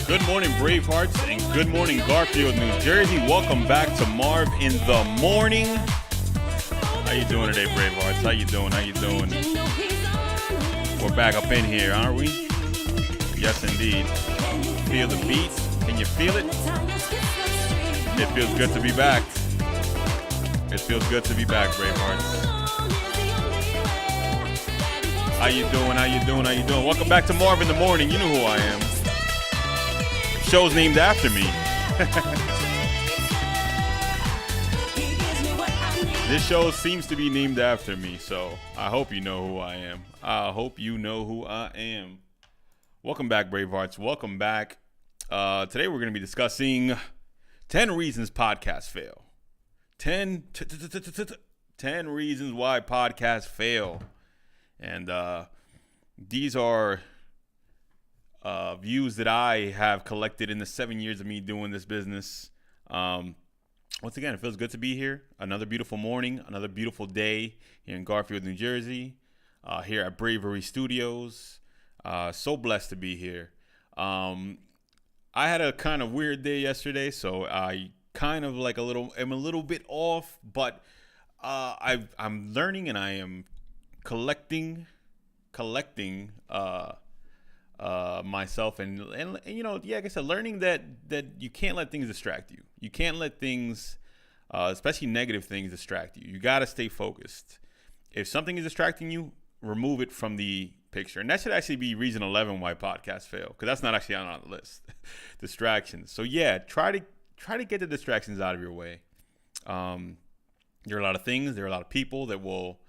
Good morning, Bravehearts, and good morning, Garfield, New Jersey. Welcome back to Marv in the morning. How you doing today, Bravehearts? How you doing? We're back up in here, aren't we? Yes, indeed. Feel the beats? Can you feel it? It feels good to be back. Bravehearts. How you doing? Welcome back to Marv in the morning. You know who I am. Show's named after me. This show seems to be named after me, so I hope you know who I am. Welcome back, Bravehearts. Welcome back. Today we're going to be discussing 10 reasons podcasts fail. 10 reasons why podcasts fail. And these are views that I have collected in the 7 years of me doing this business. Once again, it feels good to be here. Another beautiful morning, another beautiful day here in Garfield, New Jersey, here at Bravery Studios. So blessed to be here. I had a kind of weird day yesterday, so I kind of am a little bit off, but I'm learning and I am collecting myself and you know, like I said, learning that you can't let things distract you. You can't let things, especially negative things, distract you. You got to stay focused. If something is distracting you, remove it from the picture. And that should actually be reason 11 why podcasts fail, because that's not actually on the list. Distractions. So yeah, try to get the distractions out of your way. There are a lot of things, there are a lot of people that will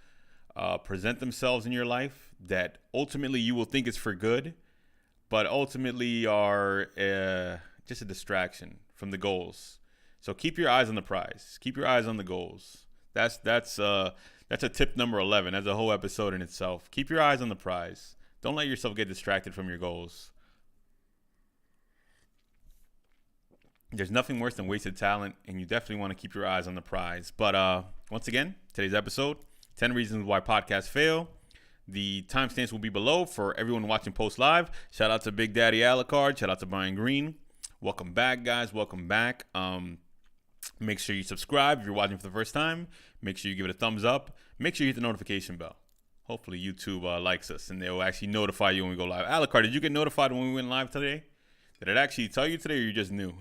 present themselves in your life that ultimately you will think is for good, but ultimately are just a distraction from the goals. So keep your eyes on the prize. Keep your eyes on the goals. That's a tip number 11. That's a whole episode in itself. Keep your eyes on the prize. Don't let yourself get distracted from your goals. There's nothing worse than wasted talent, and you definitely want to keep your eyes on the prize. But once again, today's episode, 10 reasons why podcasts fail. The timestamps will be below for everyone watching post live. Shout out to Big Daddy Alucard. Shout out to Brian Green. Welcome back, guys. Welcome back. Make sure you subscribe if you're watching for the first time. Make sure you give it a thumbs up. Make sure you hit the notification bell. Hopefully YouTube likes us and they'll actually notify you when we go live. Alucard, did you get notified when we went live today? Did it actually tell you today or you just knew?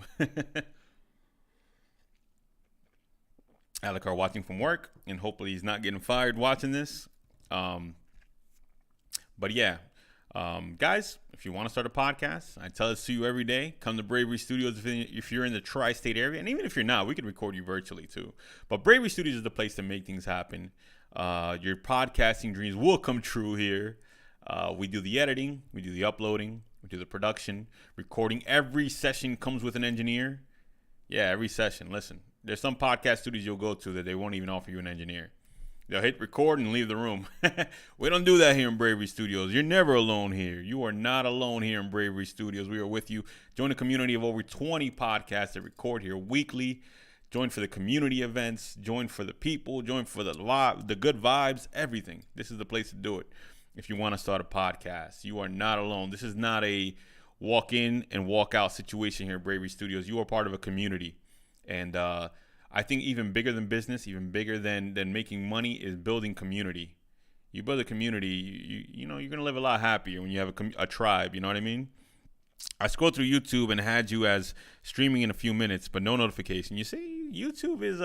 Alucard watching from work, and hopefully he's not getting fired watching this. But yeah, guys, if you want to start a podcast, I tell this to you every day. Come to Bravery Studios if you're in the tri-state area. And even if you're not, we can record you virtually too. But Bravery Studios is the place to make things happen. Your podcasting dreams will come true here. We do the editing. We do the uploading. We do the production. Recording. Every session comes with an engineer. Yeah, every session. Listen, there's some podcast studios you'll go to that they won't even offer you an engineer. They'll hit record and leave the room. We don't do that here in Bravery Studios. You're never alone here. You are not alone here in Bravery Studios. We are with you. Join a community of over 20 podcasts that record here weekly. Join for the community events. Join for the people. Join for the good vibes, everything. This is the place to do it. If you want to start a podcast, you are not alone. This is not a walk in and walk out situation here at Bravery Studios. You are part of a community. And I think even bigger than business, even bigger than making money is building community. You build a community, you know, you're going to live a lot happier when you have a tribe, you know what I mean? I scrolled through YouTube and had you as streaming in a few minutes, but no notification. You see, YouTube is,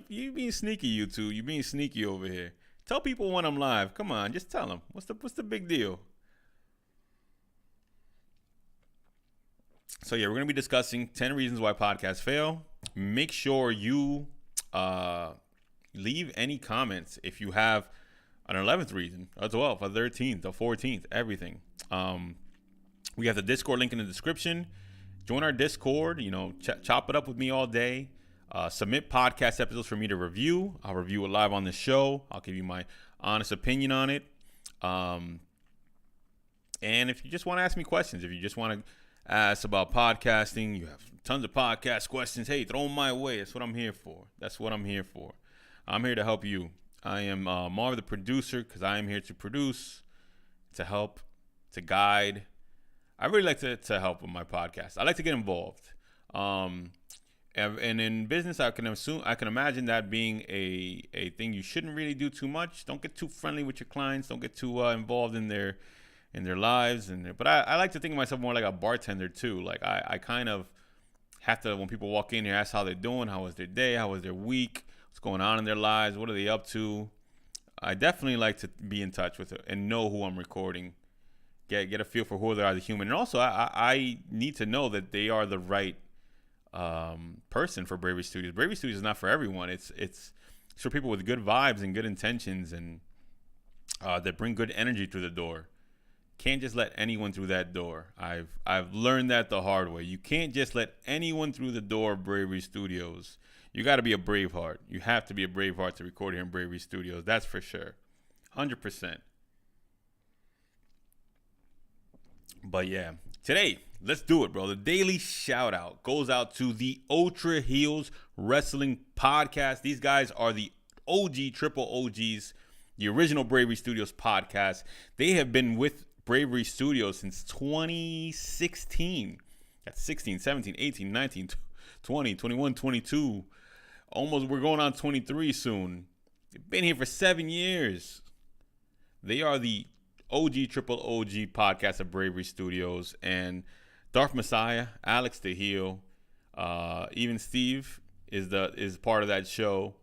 you being sneaky, YouTube. You being sneaky over here. Tell people when I'm live. Come on, just tell them. What's the big deal? So yeah, we're going to be discussing 10 reasons why podcasts fail. Make sure you leave any comments if you have an 11th reason, a 12th, a 13th, a 14th, everything. We have the Discord link in the description. Join our Discord, you know, chop it up with me all day. Submit podcast episodes for me to review. I'll review it live on the show. I'll give you my honest opinion on it. And if you just want to ask me questions, if you just want to ask about podcasting, you have tons of podcast questions, hey, throw them my way. That's what I'm here for. I'm here to help you. I am Marv, the producer, because I am here to produce, to help, to guide, I really like to help with my podcast. I like to get involved. Um, and in business, I can imagine that being a thing you shouldn't really do too much. Don't get too friendly with your clients. Don't get too involved in their lives. But I like to think of myself more like a bartender too. Like I kind of have to, when people walk in here, ask how they're doing, how was their day, how was their week, what's going on in their lives, what are they up to. I definitely like to be in touch with it and know who I'm recording. Get a feel for who they are as a human, and also I need to know that they are the right person for Bravery Studios. Bravery Studios is not for everyone. It's for people with good vibes and good intentions and that bring good energy through the door. Can't just let anyone through that door. I've learned that the hard way. You can't just let anyone through the door of Bravery Studios. You got to be a Braveheart. You have to be a Braveheart to record here in Bravery Studios. That's for sure, 100%. But yeah, today, let's do it, bro. The Daily Shoutout goes out to the Ultra Heels Wrestling Podcast. These guys are the OG, triple OGs, the original Bravery Studios podcast. They have been with Bravery Studios since 2016. That's 16, 17, 18, 19, 20, 21, 22. Almost, we're going on 23 soon. They've been here for 7 years. They are the OG, triple OG podcast of Bravery Studios. And Darth Messiah, Alex the Heel, even Steve is part of that show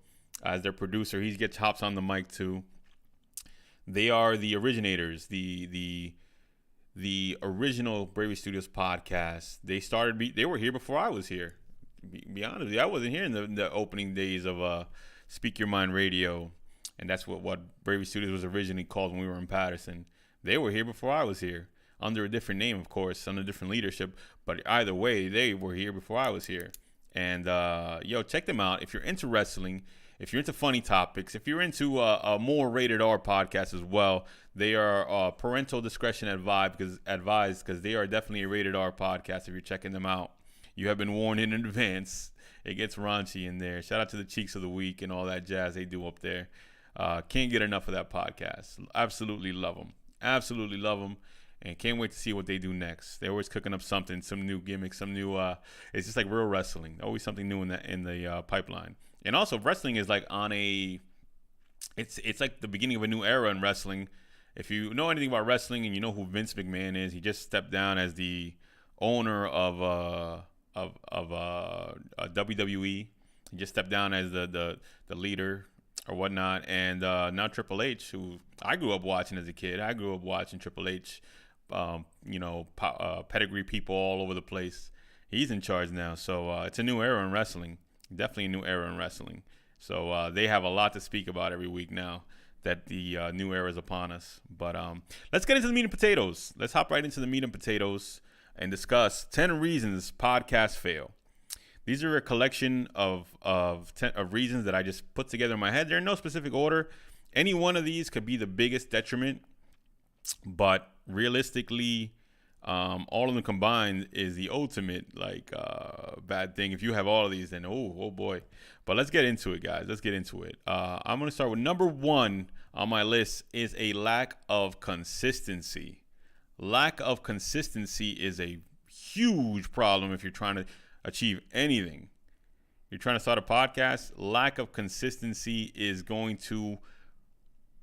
as their producer. He hops on the mic too. They are the originators, the original Bravery Studios podcast. They were here before I was here. Be honest with you, I wasn't here in the opening days of Speak Your Mind Radio, and that's what Bravery Studios was originally called when we were in Patterson. They were here before I was here, under a different name, of course, under different leadership. But either way, they were here before I was here. And check them out if you're into wrestling. If you're into funny topics, if you're into a more rated R podcast as well, they are parental discretion advised because they are definitely a rated R podcast. If you're checking them out, you have been warned in advance. It gets raunchy in there. Shout out to the Cheeks of the Week and all that jazz they do up there. Can't get enough of that podcast. Absolutely love them. Absolutely love them. And can't wait to see what they do next. They're always cooking up something, some new gimmicks, some new. It's just like real wrestling. Always something new in the pipeline. And also, wrestling is like on a. It's like the beginning of a new era in wrestling. If you know anything about wrestling and you know who Vince McMahon is, he just stepped down as the owner of WWE. He just stepped down as the leader or whatnot. And now Triple H, who I grew up watching as a kid. I grew up watching Triple H. Pedigree people all over the place. He's in charge now, so it's a new era in wrestling. Definitely a new era in wrestling. So they have a lot to speak about every week now that the new era is upon us. But let's get into the meat and potatoes. Let's hop right into the meat and potatoes and discuss 10 reasons podcasts fail. These are a collection of reasons that I just put together in my head. They're in no specific order. Any one of these could be the biggest detriment, but realistically, all of them combined is the ultimate bad thing. If you have all of these, then oh boy. But let's get into it, guys. Let's get into it. I'm going to start with number 1 on my list is a lack of consistency. Lack of consistency is a huge problem if you're trying to achieve anything. You're trying to start a podcast. Lack of consistency is going to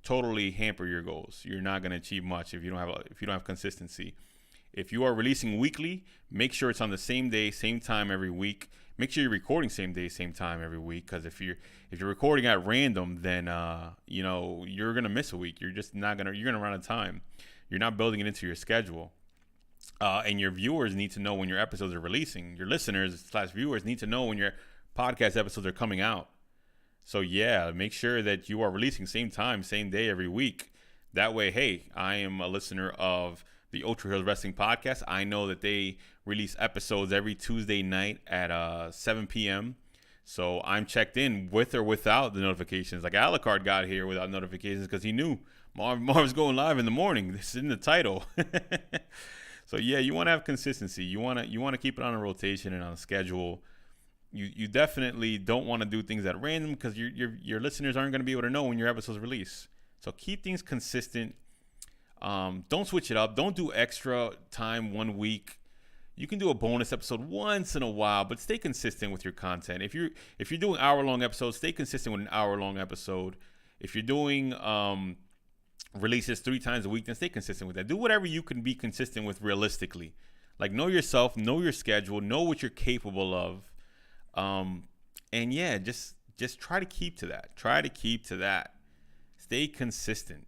totally hamper your goals. You're not going to achieve much if you don't have consistency. If you are releasing weekly, make sure it's on the same day, same time every week. Make sure you're recording same day, same time every week. Because if you're recording at random, then you're gonna miss a week. You're gonna run out of time. You're not building it into your schedule. And your viewers need to know when your episodes are releasing. Your listeners/viewers need to know when your podcast episodes are coming out. So yeah, make sure that you are releasing same time, same day every week. That way, hey, I am a listener of the Ultra Heels Wrestling Podcast. I know that they release episodes every Tuesday night at 7 p.m. So I'm checked in with or without the notifications. Like Alucard got here without notifications because he knew Marv's going live in the morning. This is in the title. So yeah, you want to have consistency. You want to keep it on a rotation and on a schedule. You definitely don't want to do things at random because your listeners aren't going to be able to know when your episodes release. So keep things consistent. Don't switch it up. Don't do extra time 1 week. You can do a bonus episode once in a while, but stay consistent with your content. If you're doing hour-long episodes, stay consistent with an hour-long episode. If you're doing releases 3 times a week, then stay consistent with that. Do whatever you can be consistent with realistically. Like, know yourself, know your schedule, know what you're capable of, and yeah, just try to keep to that. Try to keep to that. Stay consistent.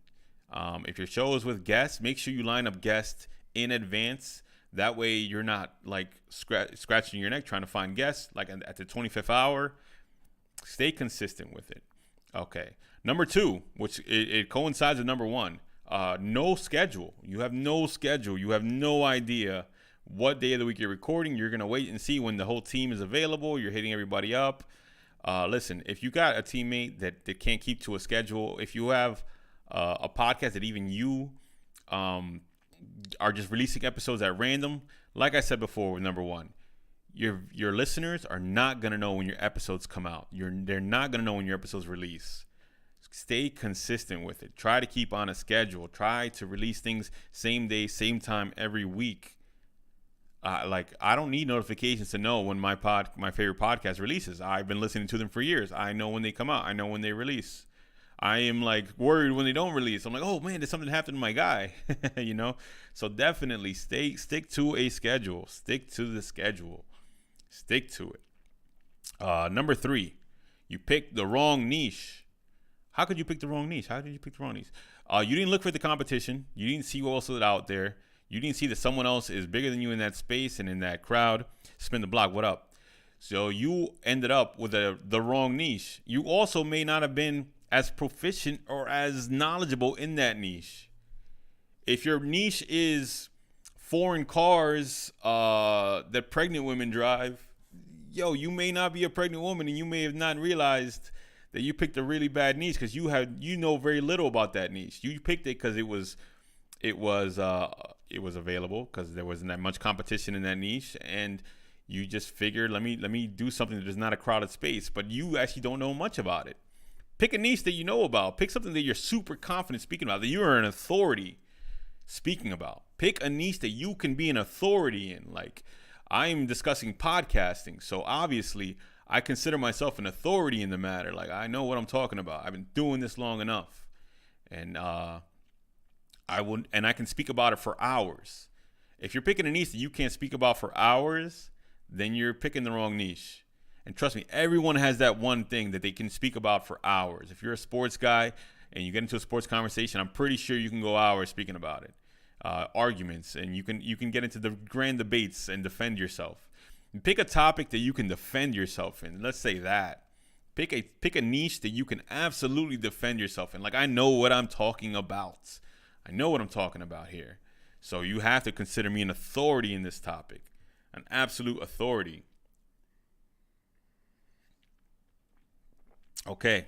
If your show is with guests, make sure you line up guests in advance. That way you're not like scratching your neck trying to find guests like at the 25th hour. Stay consistent with it. Okay. Number 2, which it coincides with number 1, no schedule. You have no schedule. You have no idea what day of the week you're recording. You're going to wait and see when the whole team is available. You're hitting everybody up. Listen, if you got a teammate that can't keep to a schedule, if you have a podcast that even you are just releasing episodes at random, like I said before with number 1, your listeners are not going to know when your episodes come out. They're not going to know when your episodes release. Stay consistent with it. Try to keep on a schedule. Try to release things same day, same time every week. I don't need notifications to know when my favorite podcast releases. I've been listening to them for years. I know when they come out. I know when they release. I am like worried when they don't release. I'm like, oh man, did something happen to my guy? So definitely stick to a schedule. Stick to the schedule. Stick to it. Number 3, you picked the wrong niche. How could you pick the wrong niche? How did you pick the wrong niche? You didn't look for the competition. You didn't see what else was out there. You didn't see that someone else is bigger than you in that space and in that crowd. Spin the block, what up? So you ended up with the wrong niche. You also may not have been as proficient or as knowledgeable in that niche. If your niche is foreign cars that pregnant women drive, you may not be a pregnant woman, and you may have not realized that you picked a really bad niche because you know very little about that niche. You picked it because it was available, because there wasn't that much competition in that niche, and you just figured, let me do something that is not a crowded space, but you actually don't know much about it. Pick a niche that you know about. Pick something that you're super confident speaking about, that you are an authority speaking about. Pick a niche that you can be an authority in. Like, I'm discussing podcasting, so obviously I consider myself an authority in the matter. Like, I know what I'm talking about. I've been doing this long enough, and I can speak about it for hours. If you're picking a niche that you can't speak about for hours, then you're picking the wrong niche. And trust me, everyone has that one thing that they can speak about for hours. If you're a sports guy and you get into a sports conversation, I'm pretty sure you can go hours speaking about it. Arguments, and you can get into the grand debates and defend yourself. And pick a topic that you can defend yourself in. Let's say that. Pick a niche that you can absolutely defend yourself in. Like, I know what I'm talking about. I know what I'm talking about here. So you have to consider me an authority in this topic, an absolute authority. Okay.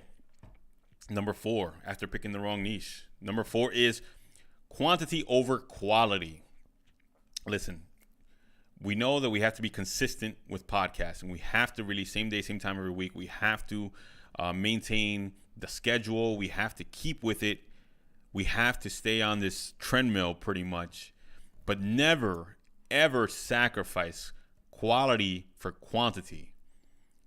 Number 4, after picking the wrong niche. Number 4 is quantity over quality. Listen, we know that we have to be consistent with podcasting. We have to release same day, same time every week. We have to maintain the schedule. We have to keep with it. We have to stay on this treadmill pretty much, but never, ever sacrifice quality for quantity.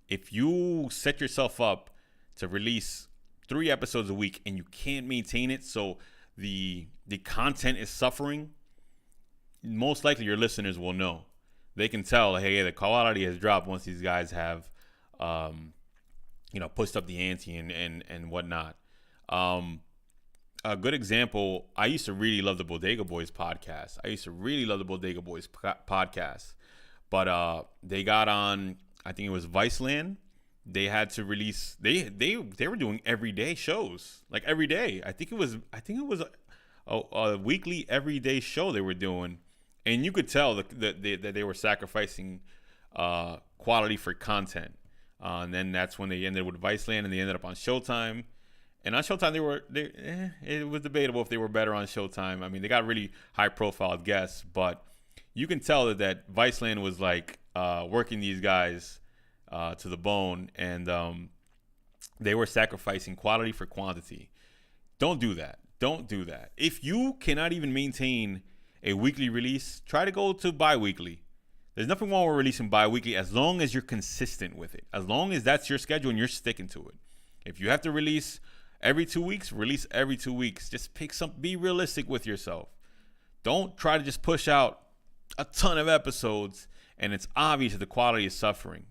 If you set yourself up to release 3 episodes a week and you can't maintain it, so the content is suffering, most likely your listeners will know. They can tell, hey, the quality has dropped once these guys have, pushed up the ante and whatnot. A good example, I used to really love the Bodega Boys podcast. But they got on, I think it was Viceland. They had to release. They were doing everyday shows, like every day. I think it was a weekly everyday show they were doing, and you could tell that they were sacrificing quality for content. And then that's when they ended with Viceland, and they ended up on Showtime. And on Showtime, it was debatable if they were better on Showtime. I mean, they got really high-profile guests, but you can tell that Viceland was like working these guys to the bone, and they were sacrificing quality for quantity. Don't do that. Don't do that. If you cannot even maintain a weekly release, try to go to bi-weekly. There's nothing wrong with releasing bi-weekly as long as you're consistent with it. As long as that's your schedule and you're sticking to it. If you have to release every 2 weeks, release every 2 weeks. Just be realistic with yourself. Don't try to just push out a ton of episodes and it's obvious that the quality is suffering.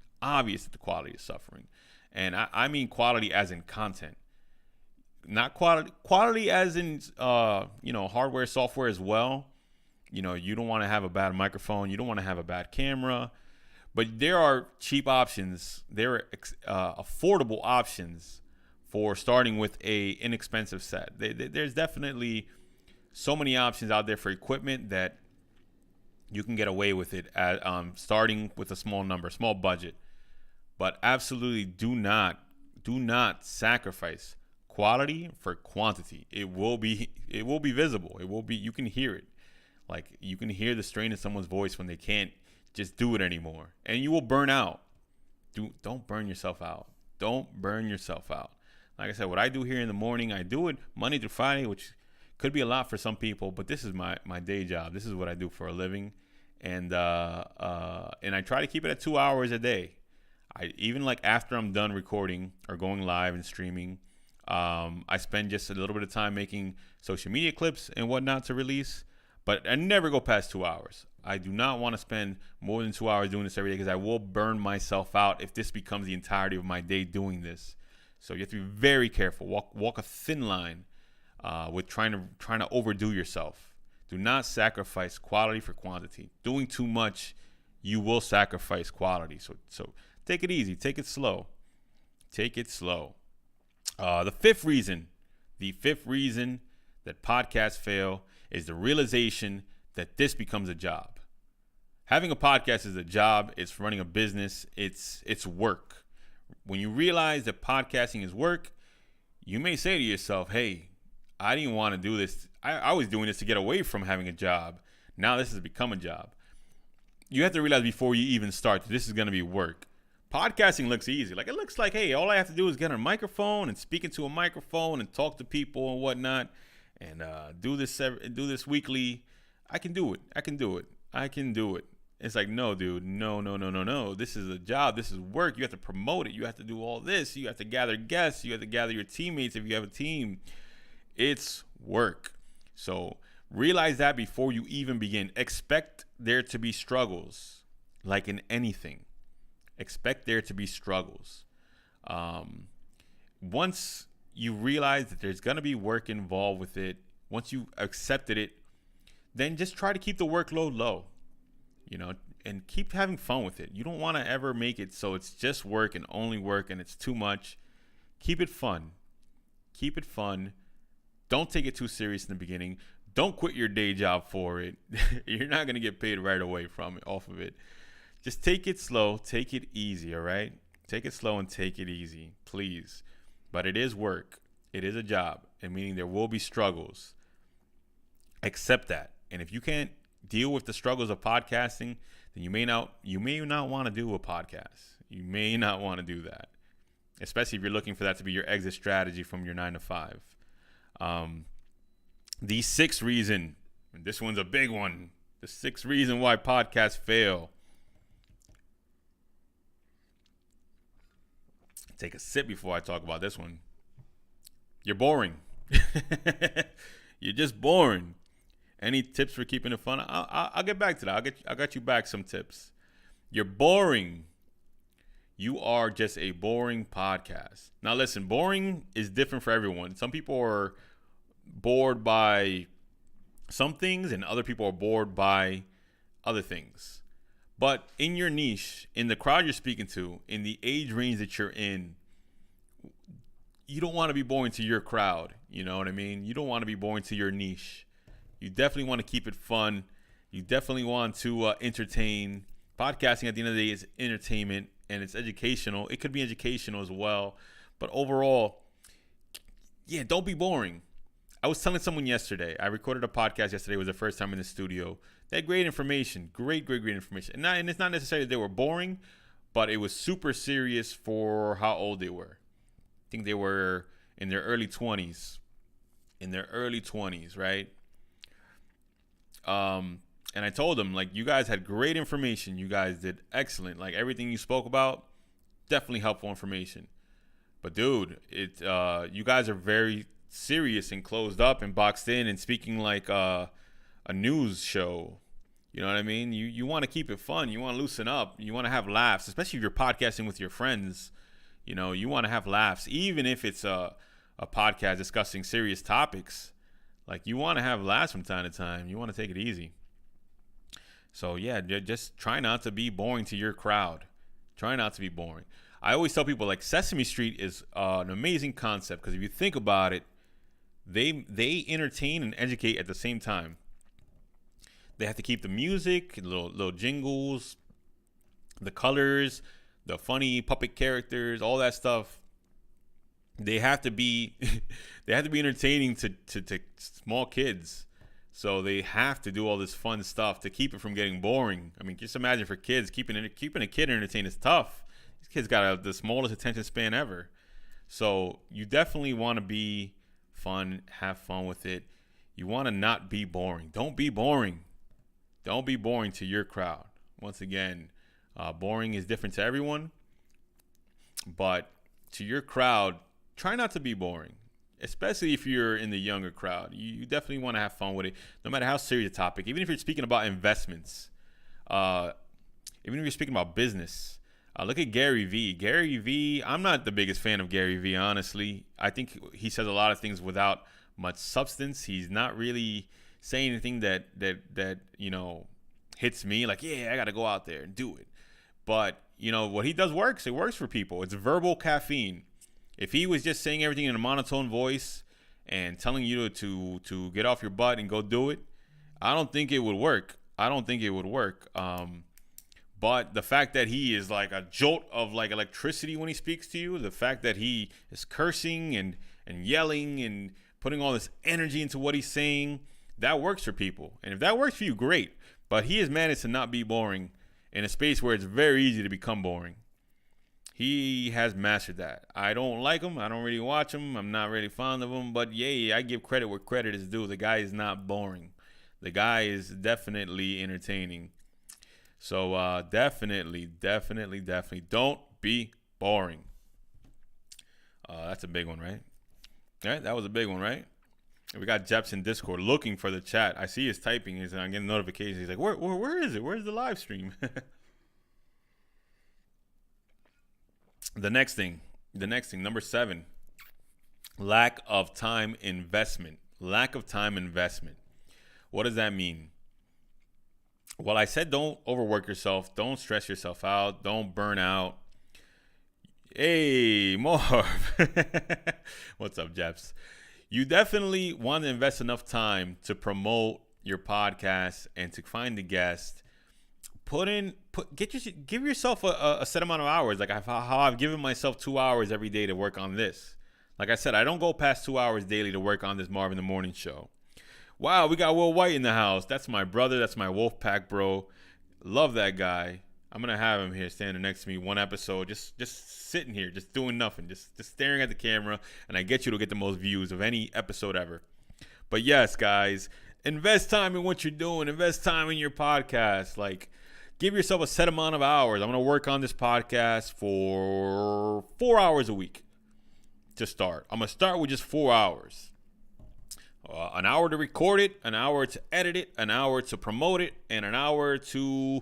And I mean quality as in content. Not quality as in hardware, software as well. You don't want to have a bad microphone, you don't want to have a bad camera, but there are cheap options, there are affordable options for starting with a inexpensive set. There's definitely so many options out there for equipment that you can get away with it at starting with a small budget. But absolutely do not sacrifice quality for quantity. It will be visible. You can hear it. Like, you can hear the strain in someone's voice when they can't just do it anymore. And you will burn out. Don't burn yourself out. Like I said, what I do here in the morning, I do it Monday through Friday, which could be a lot for some people, but this is my day job. This is what I do for a living. And I try to keep it at 2 hours a day. Even like after I'm done recording or going live and streaming, I spend just a little bit of time making social media clips and whatnot to release, but I never go past 2 hours. I do not want to spend more than 2 hours doing this every day because I will burn myself out if this becomes the entirety of my day doing this. So you have to be very careful. Walk a thin line with trying to overdo yourself. Do not sacrifice quality for quantity. Doing too much, you will sacrifice quality. So take it easy. Take it slow. The fifth reason that podcasts fail is the realization that this becomes a job. Having a podcast is a job. It's running a business. It's work. When you realize that podcasting is work, you may say to yourself, hey, I didn't want to do this. I was doing this to get away from having a job. Now this has become a job. You have to realize before you even start that this is going to be work. Podcasting looks easy. Like, it looks like, hey, all I have to do is get on a microphone and speak into a microphone and talk to people and whatnot, and do this weekly. I can do it. It's like, no, dude, no. This is a job. This is work. You have to promote it. You have to do all this. You have to gather guests. You have to gather your teammates if you have a team. It's work. So realize that before you even begin. Expect there to be struggles, like in anything. Expect there to be struggles. Once you realize that there's going to be work involved with it, once you accepted it, then just try to keep the workload low, and keep having fun with it. You don't want to ever make it so it's just work and only work and it's too much. Keep it fun. Don't take it too serious in the beginning. Don't quit your day job for it. You're not going to get paid right away off of it. Just take it slow, take it easy, all right? Take it slow and take it easy, please. But it is work. It is a job, and meaning there will be struggles. Accept that. And if you can't deal with the struggles of podcasting, then you may not want to do a podcast. You may not want to do that, especially if you're looking for that to be your exit strategy from your 9 to 5. The sixth reason, and this one's a big one, the sixth reason why podcasts fail. Take a sip before I talk about this one. You're boring. You're just boring. Any tips for keeping it fun? I'll get back to that. I got you back some tips. You're boring. You are just a boring podcast. Now listen, boring is different for everyone. Some people are bored by some things and other people are bored by other things. But in your niche, in the crowd you're speaking to, in the age range that you're in, you don't want to be boring to your crowd. You know what I mean? You don't want to be boring to your niche. You definitely want to keep it fun. You definitely want to entertain. Podcasting at the end of the day is entertainment and it's educational. It could be educational as well. But overall, yeah, don't be boring. I was telling someone yesterday, I recorded a podcast yesterday. It was the first time in the studio. They had great information, great information. And it's not necessarily that they were boring, but it was super serious for how old they were. I think they were in their early 20s. in their early 20s, right? And I told them, like, you guys had great information. You guys did excellent. Like, everything you spoke about, definitely helpful information. But dude, you guys are very serious and closed up and boxed in and speaking like a news show. You know what I mean? You want to keep it fun. You want to loosen up. You want to have laughs, especially if you're podcasting with your friends. You know, you want to have laughs, even if it's a podcast discussing serious topics. Like, you want to have laughs from time to time. You want to take it easy. So yeah, just try not to be boring to your crowd. Try not to be boring. I always tell people, like, Sesame Street is an amazing concept because if you think about it, they entertain and educate at the same time. They have to keep the music, little jingles, the colors, the funny puppet characters, all that stuff. They have to be they have to be entertaining to small kids. So they have to do all this fun stuff to keep it from getting boring. I mean, just imagine for kids, keeping a kid entertained is tough. These kids got the smallest attention span ever. So you definitely want to be fun, have fun with it. You want to not be boring. Don't be boring. Don't be boring to your crowd. Once again, boring is different to everyone. But to your crowd, try not to be boring. Especially if you're in the younger crowd. You definitely want to have fun with it, no matter how serious the topic. Even if you're speaking about investments, even if you're speaking about business. Look at Gary Vee. Gary Vee, I'm not the biggest fan of Gary Vee, honestly. I think he says a lot of things without much substance. He's not really saying anything that hits me. Like, yeah, I got to go out there and do it. But, what he does works. It works for people. It's verbal caffeine. If he was just saying everything in a monotone voice and telling you to get off your butt and go do it, I don't think it would work. But the fact that he is like a jolt of like electricity when he speaks to you, the fact that he is cursing and yelling and putting all this energy into what he's saying, that works for people. And if that works for you, great. But he has managed to not be boring in a space where it's very easy to become boring. He has mastered that. I don't like him. I don't really watch him. I'm not really fond of him. But yeah, I give credit where credit is due. The guy is not boring. The guy is definitely entertaining. So definitely don't be boring. That's a big one, right? All right, that was a big one, right? We got Jeps in Discord looking for the chat. I see his typing. I'm getting notifications. He's like, where is it? Where's the live stream? The next thing, number 7, lack of time investment. What does that mean? Well, I said don't overwork yourself. Don't stress yourself out. Don't burn out. Hey, Marv. What's up, Jeps? You definitely want to invest enough time to promote your podcast and to find the guest. Give yourself a set amount of hours. Like how I've given myself 2 hours every day to work on this. Like I said, I don't go past 2 hours daily to work on this Marv in the Morning show. Wow, we got Will White in the house. That's my brother. That's my Wolfpack bro. Love that guy. I'm gonna have him here standing next to me one episode, just sitting here, just doing nothing, just staring at the camera, and I get you to get the most views of any episode ever. But yes, guys, invest time in what you're doing. Invest time in your podcast. Like, give yourself a set amount of hours. I'm gonna work on this podcast for 4 hours a week to start. I'm gonna start with just 4 hours. An hour to record it, an hour to edit it, an hour to promote it, and an hour to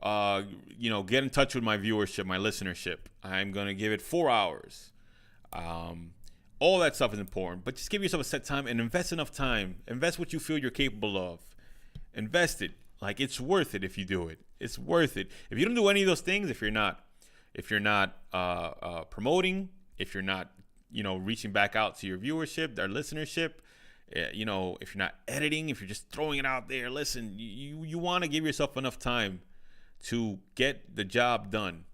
get in touch with my viewership, my listenership. I'm going to give it 4 hours. All that stuff is important, but just give yourself a set time and invest enough time. Invest what you feel you're capable of. Invest it. Like, it's worth it if you do it. It's worth it. If you don't do any of those things, if you're not promoting, if you're not, reaching back out to your viewership, their listenership, if you're not editing, if you're just throwing it out there, listen, you want to give yourself enough time to get the job done.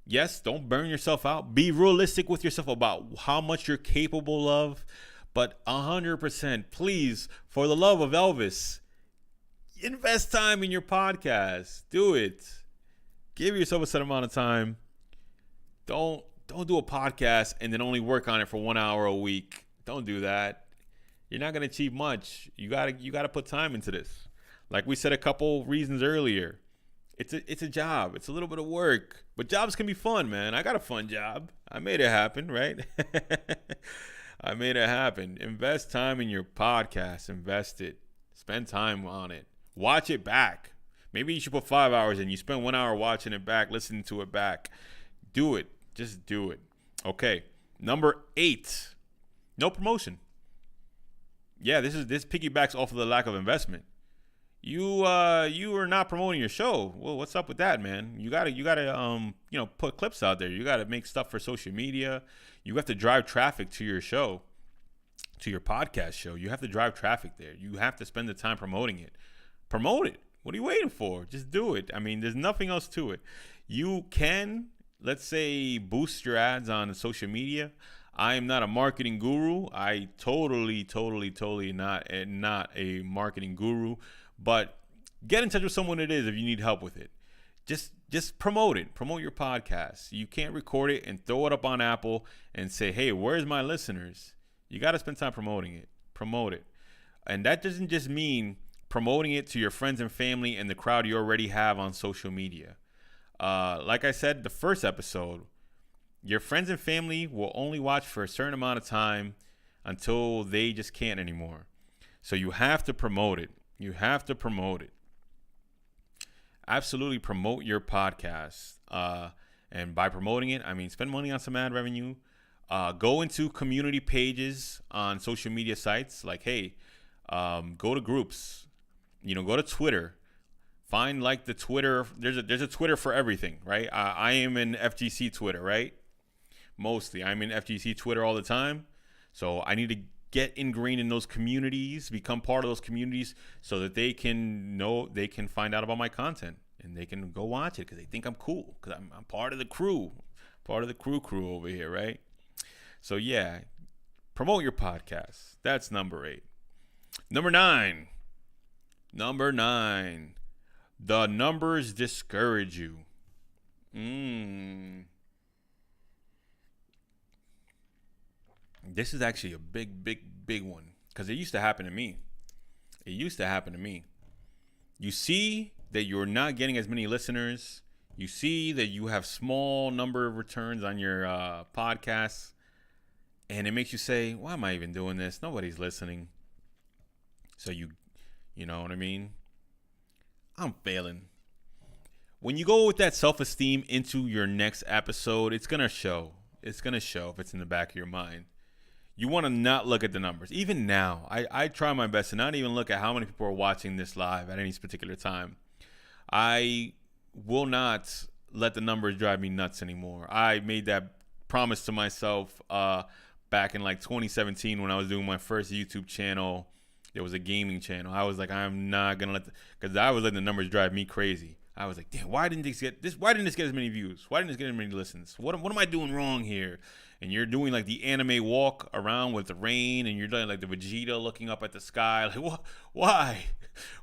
Yes, don't burn yourself out. Be realistic with yourself about how much you're capable of. But 100%, please, for the love of Elvis, invest time in your podcast. Do it. Give yourself a set amount of time. Don't do a podcast and then only work on it for 1 hour a week. Don't do that. you're not gonna achieve much. You gotta put time into this. Like we said a couple reasons earlier, it's a job. It's a little bit of work, but jobs can be fun, man. I got a fun job. I made it happen, right? I made it happen. Invest time in your podcast. Invest it. Spend time on it. Watch it back. Maybe you should put 5 hours in. You spend 1 hour watching it back, listening to it back. Do it. Just do it. Okay. Number 8. No promotion. Yeah, this piggybacks off of the lack of investment. You are not promoting your show. Well, what's up with that, man? You gotta put clips out there. You gotta make stuff for social media. You have to drive traffic to your show, to your podcast show. You have to drive traffic there. You have to spend the time promoting it. Promote it. What are you waiting for? Just do it. I mean, there's nothing else to it. You can, let's say, boost your ads on social media. I am not a marketing guru. I totally not a marketing guru. But get in touch with someone it is if you need help with it. Just promote it. Promote your podcast. You can't record it and throw it up on Apple and say, hey, where's my listeners? You got to spend time promoting it. Promote it. And that doesn't just mean promoting it to your friends and family and the crowd you already have on social media. Like I said, the first episode, your friends and family will only watch for a certain amount of time until they just can't anymore. So you have to promote it. You have to promote it. Absolutely promote your podcast. And by promoting it, I mean spend money on some ad revenue. Go into community pages on social media sites. Like, hey, go to groups. Go to Twitter. Find like the Twitter. There's a Twitter for everything, right? I am in FGC Twitter, right? Mostly. I'm in FGC Twitter all the time. So I need to get ingrained in those communities, become part of those communities so that they can find out about my content and they can go watch it because they think I'm cool because I'm part of the crew, crew over here, right? So yeah, promote your podcast. That's number 8. Number 9, the numbers discourage you. This is actually a big one because it used to happen to me. You see that you're not getting as many listeners. You see that you have small number of returns on your podcasts. And it makes you say, why am I even doing this? Nobody's listening. So you know what I mean? I'm failing. When you go with that self-esteem into your next episode, it's going to show. It's going to show if it's in the back of your mind. You want to not look at the numbers. Even now, I try my best to not even look at how many people are watching this live at any particular time. I will not let the numbers drive me nuts anymore. I made that promise to myself back in like 2017 when I was doing my first YouTube channel. It was a gaming channel. I was like, I'm not going to because I was letting the numbers drive me crazy. I was like, damn, why didn't this get as many views? Why didn't this get as many listens? What am I doing wrong here? And you're doing like the anime walk around with the rain, and you're doing like the Vegeta looking up at the sky. Like, what?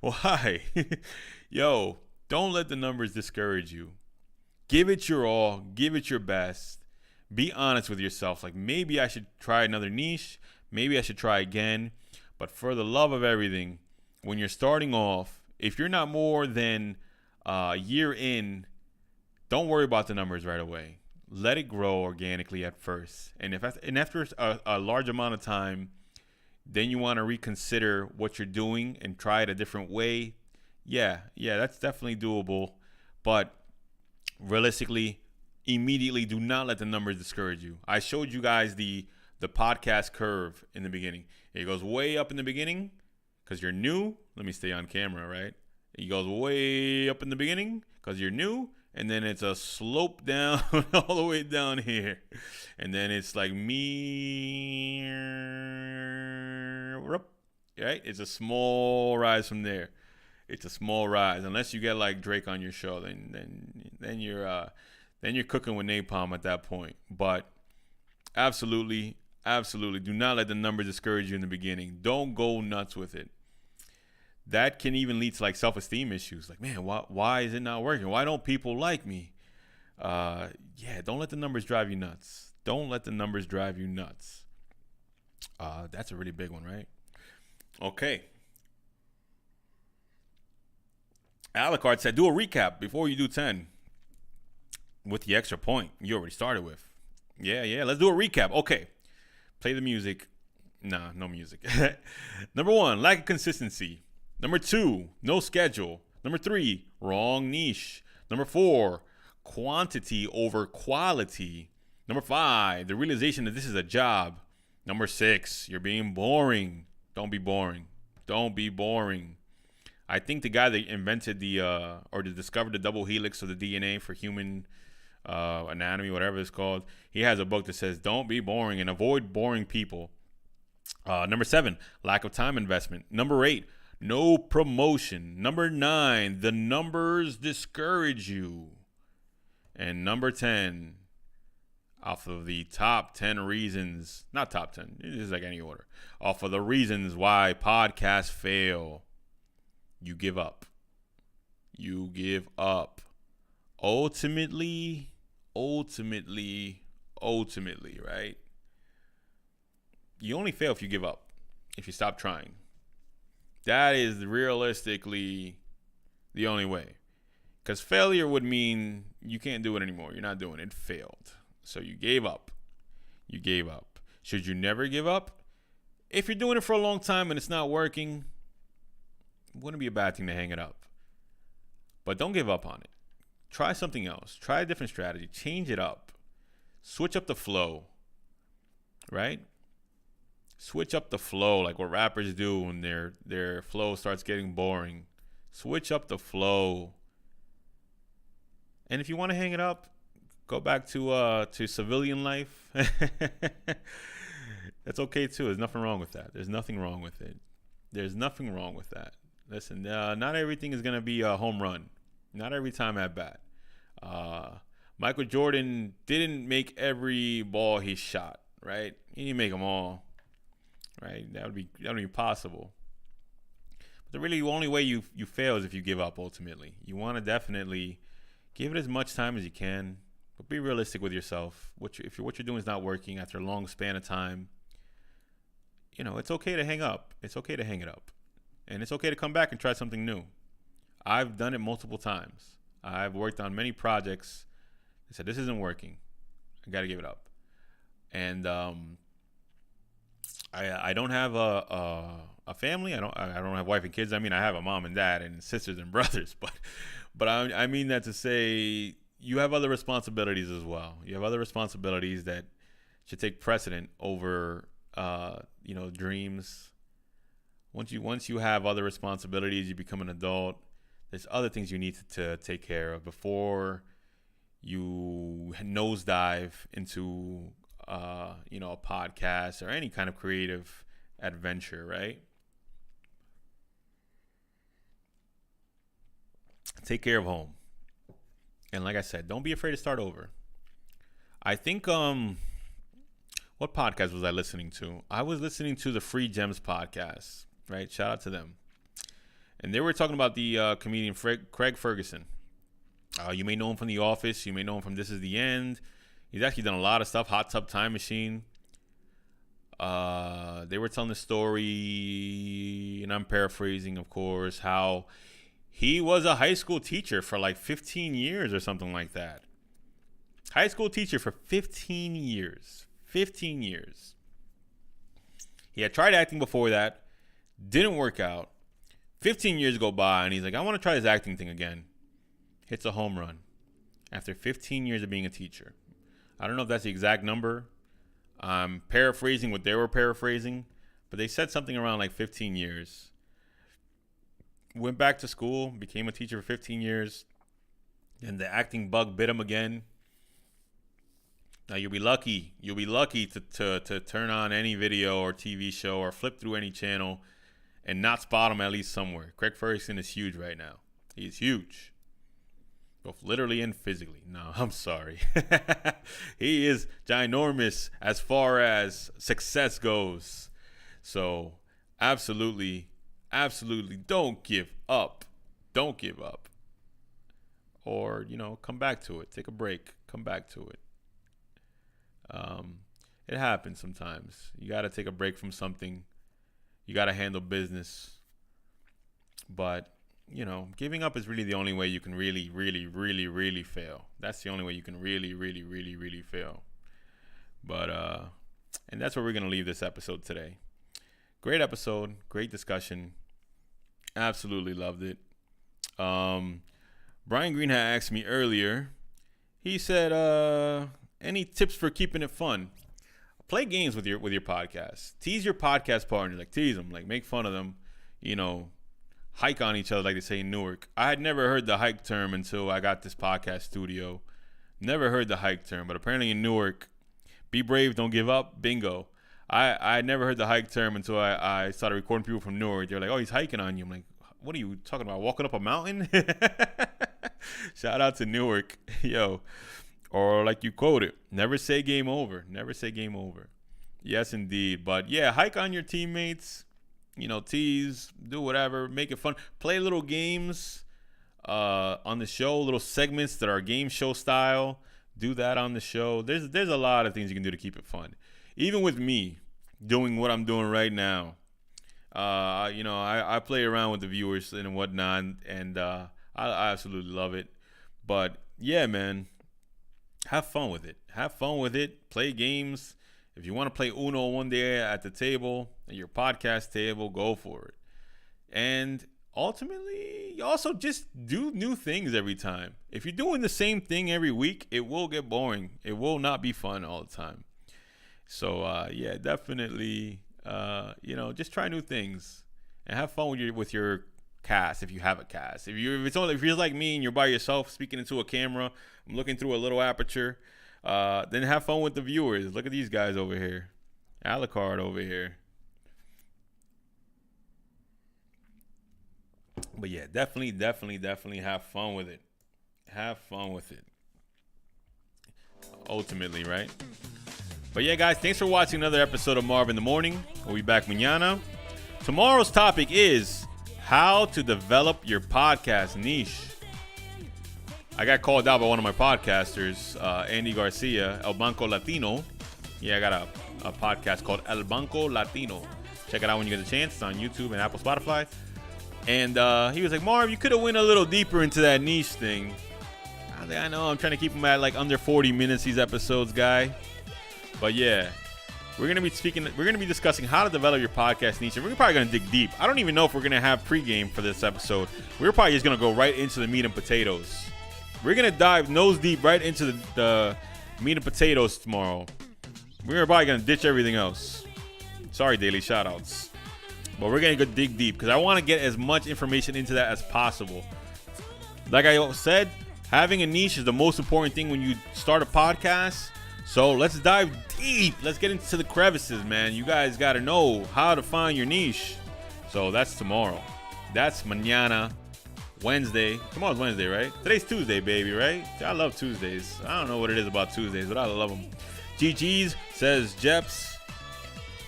Why? Yo, don't let the numbers discourage you. Give it your all. Give it your best. Be honest with yourself. Like, maybe I should try another niche. Maybe I should try again. But for the love of everything, when you're starting off, if you're not more than a year in, don't worry about the numbers right away. Let it grow organically at first. And after a large amount of time, then you want to reconsider what you're doing and try it a different way. Yeah, that's definitely doable. But realistically, immediately do not let the numbers discourage you. I showed you guys the podcast curve in the beginning. It goes way up in the beginning because you're new. Let me stay on camera, right? It goes way up in the beginning because you're new. And then it's a slope down all the way down here. And then it's like right? It's a small rise from there. It's a small rise. Unless you get like Drake on your show, then you're cooking with napalm at that point. But absolutely do not let the numbers discourage you in the beginning. Don't go nuts with it. That can even lead to like self-esteem issues. Like, man, why is it not working? Why don't people like me? Don't let the numbers drive you nuts. That's a really big one, right? Okay. Alucard said, do a recap before you do 10 with the extra point you already started with. Yeah. Let's do a recap. Okay. Play the music. Nah, no music. Number 1, lack of consistency. Number 2, no schedule. Number 3, wrong niche. Number 4, quantity over quality. Number 5, the realization that this is a job. Number 6, you're being boring. Don't be boring. Don't be boring. I think the guy that invented or discovered the double helix of the DNA for human anatomy, whatever it's called, he has a book that says, don't be boring and avoid boring people. Number 7, lack of time investment. Number 8, no promotion. Number 9, the numbers discourage you. And number 10, off of the top 10 reasons, not top 10, it's just like any order, off of the reasons why podcasts fail, you give up. You give up. Ultimately, right? You only fail if you give up, if you stop trying. That is realistically the only way. Because failure would mean you can't do it anymore. You're not doing it. It failed. So you gave up. You gave up. Should you never give up? If you're doing it for a long time and it's not working, it wouldn't be a bad thing to hang it up. But don't give up on it. Try something else. Try a different strategy. Change it up. Switch up the flow. Right? Switch up the flow like what rappers do when their flow starts getting boring. Switch up the flow. And if you want to hang it up, go back to civilian life. That's okay too. There's nothing wrong with that. There's nothing wrong with it. There's nothing wrong with that. Listen, not everything is going to be a home run. Not every time at bat. Michael Jordan didn't make every ball he shot, right? He didn't make them all, right? That would be possible. But the really only way you fail is if you give up. Ultimately, you want to definitely give it as much time as you can, but be realistic with yourself. If what you're doing is not working after a long span of time, it's okay to hang up. It's okay to hang it up, and it's okay to come back and try something new. I've done it multiple times. I've worked on many projects. I said, this isn't working. I got to give it up. And I don't have a family. I don't have wife and kids. I mean, I have a mom and dad and sisters and brothers. But I mean that to say you have other responsibilities as well. You have other responsibilities that should take precedent over dreams. Once you have other responsibilities, you become an adult. There's other things you need to take care of before you nosedive into a podcast or any kind of creative adventure, right? Take care of home. And like I said, don't be afraid to start over. I think what podcast was I listening to? I was listening to the Free Gems podcast, right? Shout out to them. And they were talking about the comedian Craig Ferguson. You may know him from The Office. You may know him from This Is the End. He's actually done a lot of stuff. Hot Tub Time Machine. They were telling the story, and I'm paraphrasing, of course, how he was a high school teacher for like 15 years or something like that. High school teacher for 15 years. 15 years. He had tried acting before that. Didn't work out. 15 years go by, and he's like, I want to try this acting thing again. Hits a home run after 15 years of being a teacher. I don't know if that's the exact number. I'm paraphrasing what they were paraphrasing, but they said something around like 15 years. Went back to school, became a teacher for 15 years, and the acting bug bit him again. Now you'll be lucky to turn on any video or TV show or flip through any channel and not spot him at least somewhere. Craig Ferguson is huge right now. He's huge. Both literally and physically. No, I'm sorry. He is ginormous as far as success goes. So absolutely don't give up. Don't give up. Or, come back to it. Take a break. Come back to it. It happens sometimes. You got to take a break from something. You got to handle business. But, giving up is really the only way you can really, really, really, really fail. That's the only way you can really, really, really, really fail. But, and that's where we're going to leave this episode today. Great episode. Great discussion. Absolutely loved it. Brian Green had asked me earlier. He said, any tips for keeping it fun? Play games with your podcast. Tease your podcast partners. Like, tease them. Like, make fun of them. Hike on each other, like they say in Newark. I had never heard the hike term until I got this podcast studio. Never heard the hike term, but apparently in Newark, be brave, don't give up, bingo. I had never heard the hike term until I started recording people from Newark. They're like, oh, he's hiking on you. I'm like, what are you talking about? Walking up a mountain? Shout out to Newark. Yo. Or like you quoted, never say game over. Never say game over. Yes, indeed. But yeah, hike on your teammates. Tease, do whatever, make it fun. Play little games on the show, little segments that are game show style. Do that on the show. There's a lot of things you can do to keep it fun. Even with me doing what I'm doing right now, I play around with the viewers and whatnot, and I absolutely love it. But yeah, man, have fun with it. Have fun with it. Play games. If you want to play Uno one day at the table, at your podcast table, go for it. And ultimately, also just do new things every time. If you're doing the same thing every week, it will get boring. It will not be fun all the time. So, yeah, definitely, just try new things and have fun with your cast if you have a cast. If you're like me and you're by yourself speaking into a camera, I'm looking through a little aperture. Then have fun with the viewers. Look at these guys over here. Alucard over here. But yeah, definitely have fun with it. Have fun with it. Ultimately, right? But yeah, guys, thanks for watching another episode of Marv in the Morning. We'll be back mañana. Tomorrow's topic is how to develop your podcast niche. I got called out by one of my podcasters, Andy Garcia, El Banco Latino. Yeah, I got a podcast called El Banco Latino. Check it out when you get a chance. It's on YouTube and Apple, Spotify. And he was like, Marv, you could have went a little deeper into that niche thing. I know, I'm trying to keep them at like under 40 minutes, these episodes, guy. But yeah, we're going to be discussing how to develop your podcast niche. And we're probably going to dig deep. I don't even know if we're going to have pregame for this episode. We're probably just going to go right into the meat and potatoes. We're going to dive nose deep right into the meat and potatoes tomorrow. We're probably going to ditch everything else. Sorry, Daily Shoutouts. But we're going to go dig deep because I want to get as much information into that as possible. Like I said, having a niche is the most important thing when you start a podcast. So let's dive deep. Let's get into the crevices, man. You guys got to know how to find your niche. So that's tomorrow. That's mañana. Wednesday. Tomorrow's Wednesday, right? Today's Tuesday, baby, right? I love Tuesdays. I don't know what it is about Tuesdays, but I love them. GG's says Jeps.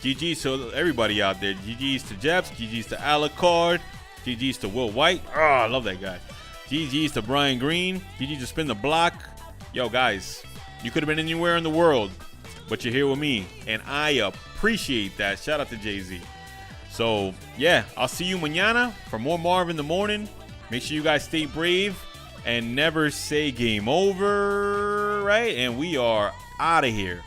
GG's to everybody out there. GG's to Jeps. GG's to Alucard. GG's to Will White. Oh, I love that guy. GG's to Brian Green. GG's to Spin the Block. Yo, guys, you could have been anywhere in the world, but you're here with me, and I appreciate that. Shout out to Jay-Z. So, yeah, I'll see you mañana for more Marv in the Morning. Make sure you guys stay brave and never say game over, right? And we are out of here.